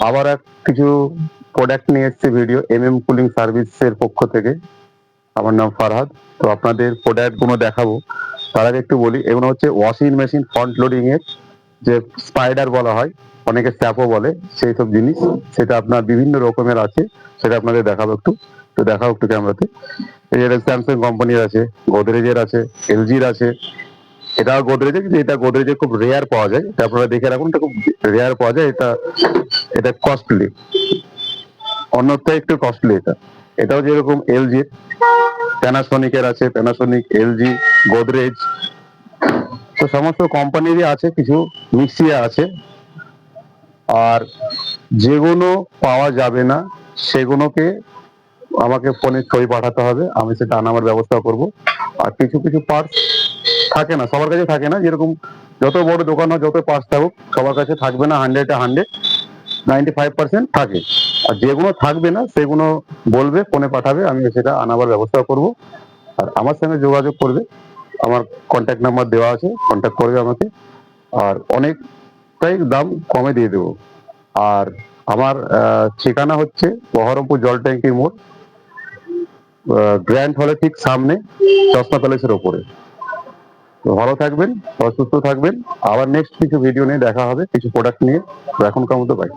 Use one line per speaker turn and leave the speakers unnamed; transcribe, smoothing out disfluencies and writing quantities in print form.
আবার কিছু প্রোডাক্ট নিয়ে এসেছি ভিডিও কুলিং সার্ভিসের পক্ষ থেকে। আমার নাম ফারহাদ। তো আপনাদের প্রোডাক্ট গুলো দেখাবো। তার আগে একটু বলি, এগুলো হচ্ছে ওয়াশিং মেশিন ফ্রন্ট লোডিং এর যে স্পাইডার বলা হয়, অনেকে স্যাপও বলে, সেই সব জিনিস। সেটা আপনার বিভিন্ন রকমের আছে, সেটা আপনাদের দেখাবো একটু। তো দেখাও একটু ক্যামেরাতে। এই যে স্যামসাং কোম্পানির আছে, গোদরেজের আছে, এলজির আছে। এটাও গোদরেজের, কিন্তু এটা গোদরেজের খুব রেয়ার পাওয়া যায়। এটা আপনারা দেখে রাখুন, এটা খুব রেয়ার পাওয়া যায়। এটা কস্টলি, অন্যটা একটু কস্টলি। এটাও যেরকম এলজির, প্যানাসোনিকের আছে, প্যানাসোনিক, এলজি, গোদরেজ। তো সমস্ত কোম্পানিরই আছে, কিছু মিক্সিয়া আছে। আর যেগুলো পাওয়া যাবে না সেগুলোকে আমাকে ফোনে ছবি পাঠাতে হবে, আমি সেটা আনাবার ব্যবস্থা করব। আর কিছু কিছু পার্টস থাকে না, সবার কাছে থাকে না। যেরকম যত বড় দোকান হয়, যত পার্টস থাকুক, সবার কাছে থাকবে না 100 95% থাকে। আর যেগুলো থাকবে না সেগুলো বলবে, ফোনে পাঠাবে, আমি সেটা আনাবার ব্যবস্থা করব। আর আমার সঙ্গে যোগাযোগ করবে, আমার কন্ট্যাক্ট নাম্বার দেওয়া আছে, কন্ট্যাক্ট করবে আমাকে। আর অনেকটাই দাম কমে দিয়ে দেবো। আর আমার ঠিকানা হচ্ছে বহরমপুর জল ট্যাঙ্কি মোড়, গ্র্যান্ড হলের ঠিক সামনে, চশমা প্যালেসের ওপরে। তো ভালো থাকবেন, সুস্থ থাকবেন। আবার নেক্সট কিছু ভিডিও নিয়ে দেখা হবে, কিছু প্রোডাক্ট নিয়ে। তো এখনকার মতো বাই।